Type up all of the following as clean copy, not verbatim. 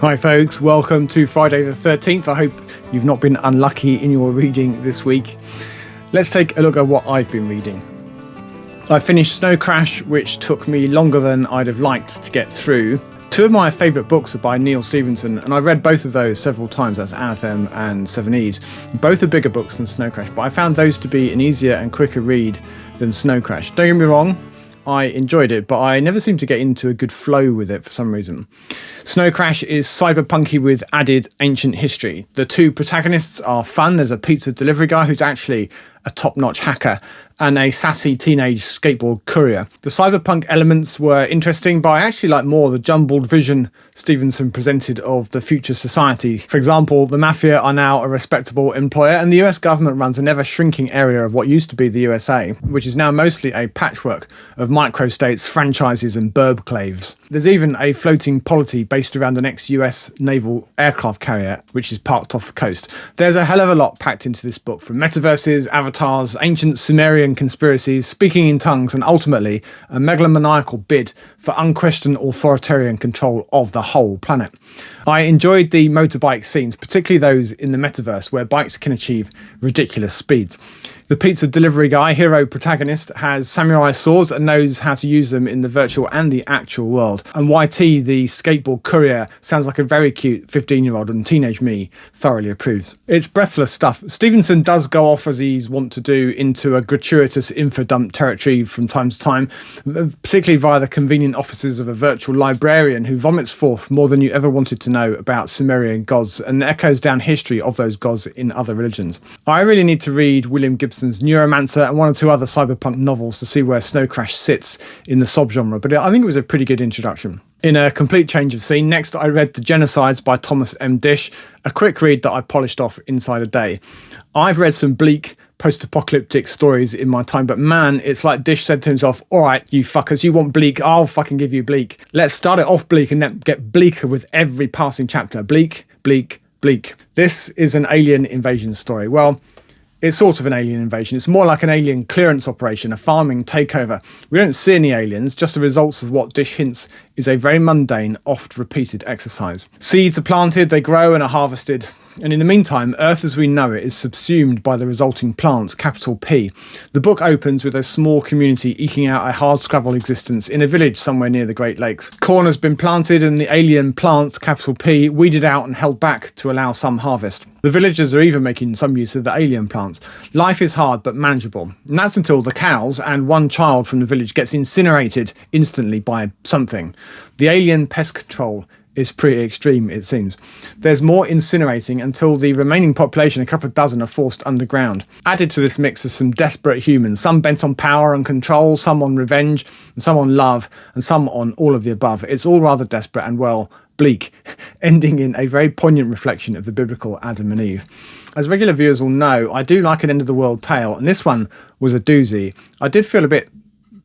Hi folks, welcome to Friday the 13th. I hope you've not been unlucky in your reading this week. Let's take a look at what I've been reading. I finished Snow Crash, which took me longer than I'd have liked to get through. Two of my favourite books are by Neal Stephenson, and I've read both of those several times. That's Anthem and Seven Eves. Both are bigger books than Snow Crash, but I found those to be an easier and quicker read than Snow Crash. Don't get me wrong, I enjoyed it, but I never seemed to get into a good flow with it for some reason. Snow Crash is cyberpunky with added ancient history. The two protagonists are fun. There's a pizza delivery guy who's actually a top-notch hacker and a sassy teenage skateboard courier. The cyberpunk elements were interesting, but I actually like more the jumbled vision Stephenson presented of the future society. For example, the mafia are now a respectable employer, and the US government runs an ever-shrinking area of what used to be the USA, which is now mostly a patchwork of microstates, franchises and burbclaves. There's even a floating polity based around an ex-US naval aircraft carrier, which is parked off the coast. There's a hell of a lot packed into this book, from metaverses, avatars, ancient Sumerian conspiracies, speaking in tongues, and ultimately a megalomaniacal bid for unquestioned authoritarian control of the whole planet. I enjoyed the motorbike scenes, particularly those in the metaverse where bikes can achieve ridiculous speeds. The pizza delivery guy, hero protagonist, has samurai swords and knows how to use them in the virtual and the actual world. And YT, the skateboard courier, sounds like a very cute 15-year-old, and teenage me thoroughly approves. It's breathless stuff. Stephenson does go off, as he's wont to do, into a gratuitous infodump territory from time to time, particularly via the convenient offices of a virtual librarian who vomits forth more than you ever wanted to know about Sumerian gods and echoes down history of those gods in other religions. I really need to read William Gibson's Neuromancer and one or two other cyberpunk novels to see where Snow Crash sits in the subgenre, but I think it was a pretty good introduction. In a complete change of scene, next I read The Genocides by Thomas M. Disch, a quick read that I polished off inside a day. I've read some bleak post-apocalyptic stories in my time, but man, it's like Disch said to himself, all right, you fuckers, you want bleak, I'll fucking give you bleak. Let's start it off bleak and then get bleaker with every passing chapter. Bleak, bleak, bleak. This is an alien invasion story. Well, it's sort of an alien invasion. It's more like an alien clearance operation, a farming takeover. We don't see any aliens, just the results of what Disch hints is a very mundane, oft-repeated exercise. Seeds are planted, they grow and are harvested. And in the meantime, Earth as we know it is subsumed by the resulting plants, capital P. The book opens with a small community eking out a hardscrabble existence in a village somewhere near the Great Lakes. Corn has been planted and the alien plants, capital P, weeded out and held back to allow some harvest. The villagers are even making some use of the alien plants. Life is hard but manageable. And that's until the cows and one child from the village gets incinerated instantly by something. The alien pest control is pretty extreme, it seems. There's more incinerating until the remaining population, a couple of dozen, are forced underground. Added to this mix are some desperate humans, some bent on power and control, some on revenge, and some on love, and some on all of the above. It's all rather desperate and, well, bleak, ending in a very poignant reflection of the biblical Adam and Eve. As regular viewers will know, I do like an end-of-the-world tale, and this one was a doozy. I did feel a bit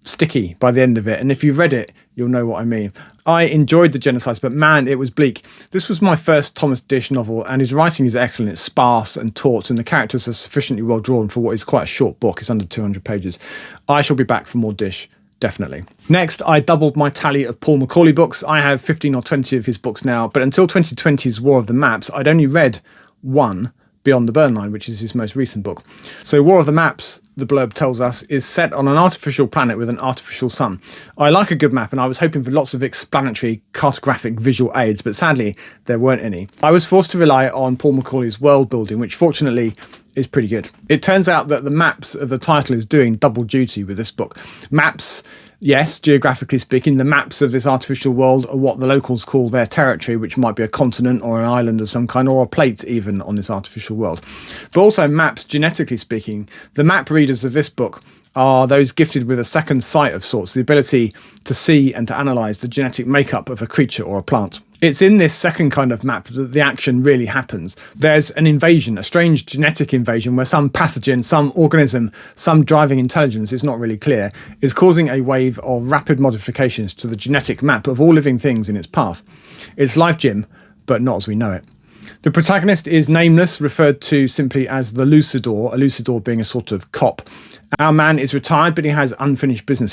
sticky by the end of it, and if you've read it, you'll know what I mean. I enjoyed The Genocides, but man, it was bleak. This was my first Thomas Disch novel, and his writing is excellent. It's sparse and taut, and the characters are sufficiently well drawn for what is quite a short book. It's under 200 pages. I shall be back for more Disch, definitely. Next, I doubled my tally of Paul McAuley books. I have 15 or 20 of his books now, but until 2020's War of the Maps, I'd only read one, Beyond the Burn Line, which is his most recent book. So War of the Maps, the blurb tells us, is set on an artificial planet with an artificial sun. I like a good map, and I was hoping for lots of explanatory cartographic visual aids, but sadly there weren't any. I was forced to rely on Paul McAuley's world building, which fortunately is pretty good. It turns out that the maps of the title is doing double duty with this book. Maps, yes, geographically speaking, the maps of this artificial world are what the locals call their territory, which might be a continent or an island of some kind, or a plate even on this artificial world. But also maps, genetically speaking. The map readers of this book are those gifted with a second sight of sorts, the ability to see and to analyse the genetic makeup of a creature or a plant. It's in this second kind of map that the action really happens. There's an invasion, a strange genetic invasion where some pathogen, some organism, some driving intelligence, it's not really clear, is causing a wave of rapid modifications to the genetic map of all living things in its path. It's Life Jim, but not as we know it. The protagonist is nameless, referred to simply as the Lucidor, a Lucidor being a sort of cop, Our man is retired, but he has unfinished business.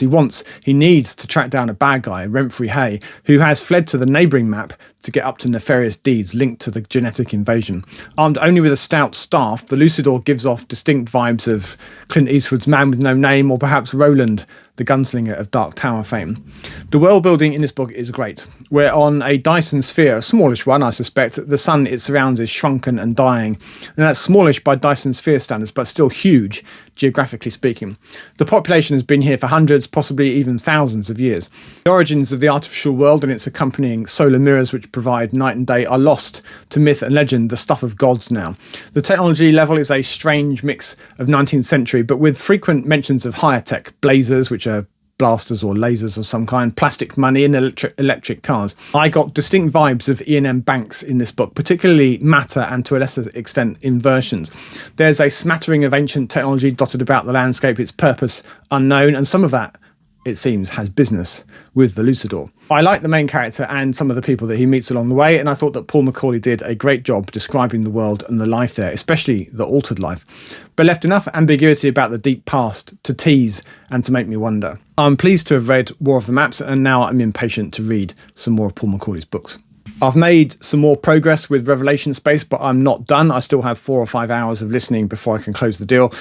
He needs to track down a bad guy, Renfrey Hay, who has fled to the neighbouring map to get up to nefarious deeds linked to the genetic invasion. Armed only with a stout staff, the Lucidor gives off distinct vibes of Clint Eastwood's Man with No Name, or perhaps Roland, the gunslinger of Dark Tower fame. The world building in this book is great. We're on a Dyson sphere, a smallish one, I suspect. The sun it surrounds is shrunken and dying, and that's smallish by Dyson sphere standards, but still huge, geographically speaking. The population has been here for hundreds, possibly even thousands of years. The origins of the artificial world and its accompanying solar mirrors, which provide night and day, are lost to myth and legend, the stuff of gods now. The technology level is a strange mix of 19th century, but with frequent mentions of higher tech, blazers, which are blasters or lasers of some kind, plastic money and electric cars. I got distinct vibes of E&M Banks in this book, particularly matter and to a lesser extent inversions. There's a smattering of ancient technology dotted about the landscape, its purpose unknown, and some of that, it seems, has business with the Lucidor. I like the main character and some of the people that he meets along the way, and I thought that Paul McAuley did a great job describing the world and the life there, especially the altered life, but left enough ambiguity about the deep past to tease and to make me wonder. I'm pleased to have read War of the Maps, and now I'm impatient to read some more of Paul McAuley's books. I've made some more progress with Revelation Space, but I'm not done. I still have 4 or 5 hours of listening before I can close the deal.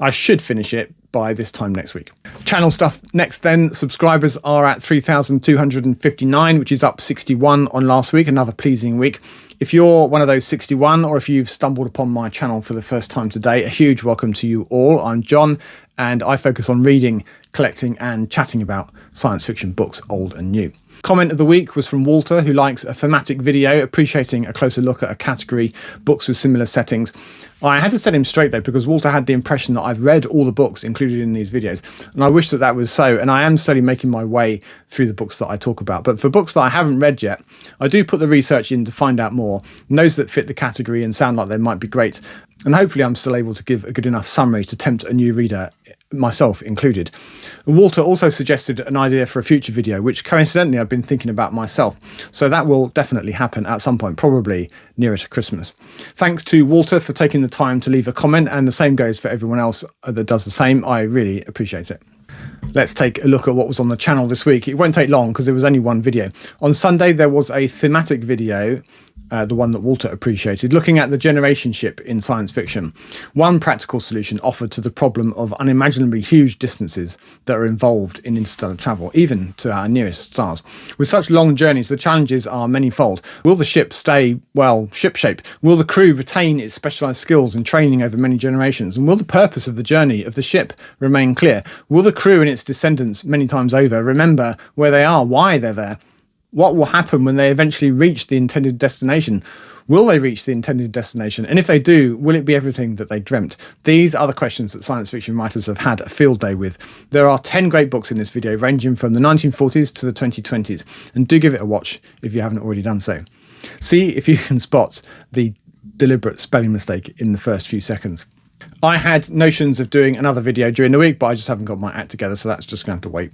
I should finish it by this time next week. Channel stuff next then. Subscribers are at 3,259, which is up 61 on last week, another pleasing week. If you're one of those 61, or if you've stumbled upon my channel for the first time today, a huge welcome to you all. I'm John, and I focus on reading, collecting and chatting about science fiction books, old and new. Comment of the week was from Walter, who likes a thematic video, appreciating a closer look at a category, books with similar settings. I had to set him straight though, because Walter had the impression that I've read all the books included in these videos, and I wish that that was so, and I am slowly making my way through the books that I talk about. But for books that I haven't read yet, I do put the research in to find out more, and those that fit the category and sound like they might be great. And hopefully I'm still able to give a good enough summary to tempt a new reader, myself included. Walter also suggested an idea for a future video, which coincidentally I've been thinking about myself. So that will definitely happen at some point, probably nearer to Christmas. Thanks to Walter for taking the time to leave a comment, and the same goes for everyone else that does the same. I really appreciate it. Let's take a look at what was on the channel this week. It won't take long because there was only one video. On Sunday, there was a thematic video, the one that Walter appreciated, looking at the generation ship in science fiction. One practical solution offered to the problem of unimaginably huge distances that are involved in interstellar travel, even to our nearest stars. With such long journeys, the challenges are manifold. Will the ship stay, well, shipshape? Will the crew retain its specialised skills and training over many generations? And will the purpose of the journey of the ship remain clear? Will the crew and its descendants many times over remember where they are, why they're there? What will happen when they eventually reach the intended destination? Will they reach the intended destination? And if they do, will it be everything that they dreamt? These are the questions that science fiction writers have had a field day with. There are 10 great books in this video, ranging from the 1940s to the 2020s. And do give it a watch if you haven't already done so. See if you can spot the deliberate spelling mistake in the first few seconds. I had notions of doing another video during the week, but I just haven't got my act together, so that's just going to have to wait.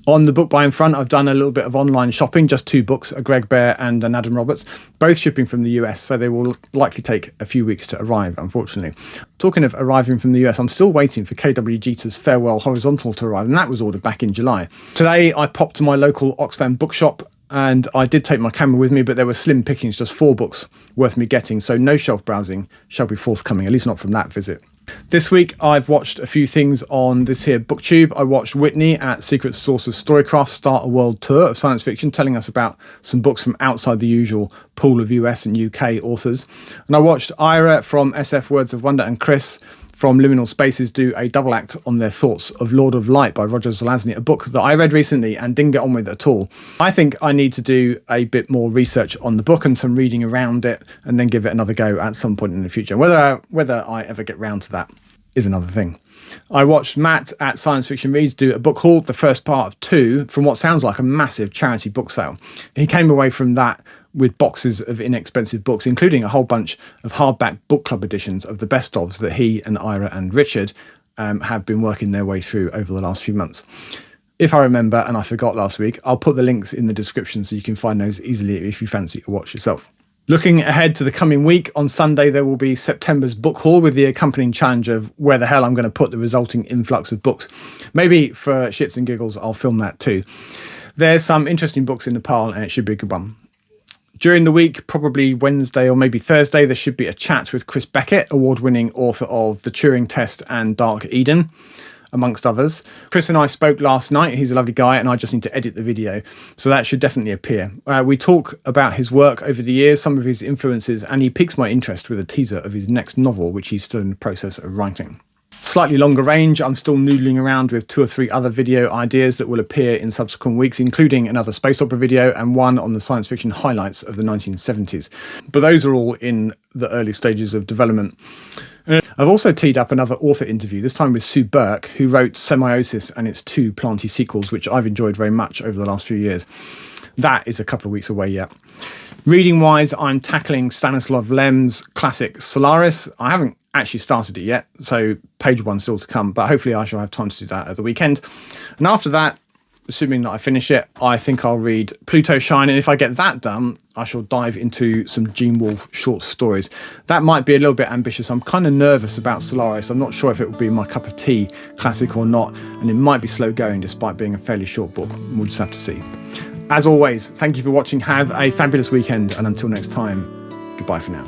On the book buying front, I've done a little bit of online shopping, just 2 books, a Greg Bear and an Adam Roberts, both shipping from the US, so they will likely take a few weeks to arrive, unfortunately. Talking of arriving from the US, I'm still waiting for KW Jeter's Farewell Horizontal to arrive, and that was ordered back in July. Today, I popped to my local Oxfam bookshop, and I did take my camera with me, but there were slim pickings, just 4 books worth me getting, so no shelf browsing shall be forthcoming, at least not from that visit. This week I've watched a few things on this here booktube. I watched Whitney at Secret Source of Storycraft start a world tour of science fiction, telling us about some books from outside the usual pool of US and UK authors. And I watched Ira from SF Words of Wonder and Chris from Liminal Spaces do a double act on their thoughts of Lord of Light by Roger Zelazny, a book that I read recently and didn't get on with at all. I think I need to do a bit more research on the book and some reading around it, and then give it another go at some point in the future. Whether I ever get round to that is another thing. I watched Matt at Science Fiction Reads do a book haul, the first part of 2, from what sounds like a massive charity book sale. He came away from that with boxes of inexpensive books, including a whole bunch of hardback book club editions of the best ofs that he and Ira and Richard have been working their way through over the last few months. If I remember, and I forgot last week, I'll put the links in the description so you can find those easily if you fancy a watch yourself. Looking ahead to the coming week, on Sunday there will be September's book haul with the accompanying challenge of where the hell I'm going to put the resulting influx of books. Maybe for shits and giggles I'll film that too. There's some interesting books in the pile and it should be a good one. During the week, probably Wednesday or maybe Thursday, there should be a chat with Chris Beckett, award-winning author of The Turing Test and Dark Eden, amongst others. Chris and I spoke last night. He's a lovely guy and I just need to edit the video, so that should definitely appear. We talk about his work over the years, some of his influences, and he piques my interest with a teaser of his next novel, which he's still in the process of writing. Slightly longer range, I'm still noodling around with 2 or 3 other video ideas that will appear in subsequent weeks, including another space opera video and one on the science fiction highlights of the 1970s. But those are all in the early stages of development. I've also teed up another author interview, this time with Sue Burke, who wrote Semiosis and its 2 Planty sequels, which I've enjoyed very much over the last few years. That is a couple of weeks away yet. Reading-wise, I'm tackling Stanislav Lem's classic Solaris. I haven't actually started it yet, so page 1 still to come, but hopefully I shall have time to do that at the weekend. And after that, assuming that I finish it, I think I'll read Pluto Shine, and if I get that done, I shall dive into some Gene Wolfe short stories. That might be a little bit ambitious. I'm kind of nervous about Solaris. I'm not sure if it will be my cup of tea, classic or not, and it might be slow going despite being a fairly short book. We'll just have to see. As always, thank you for watching. Have a fabulous weekend, and until next time, goodbye for now.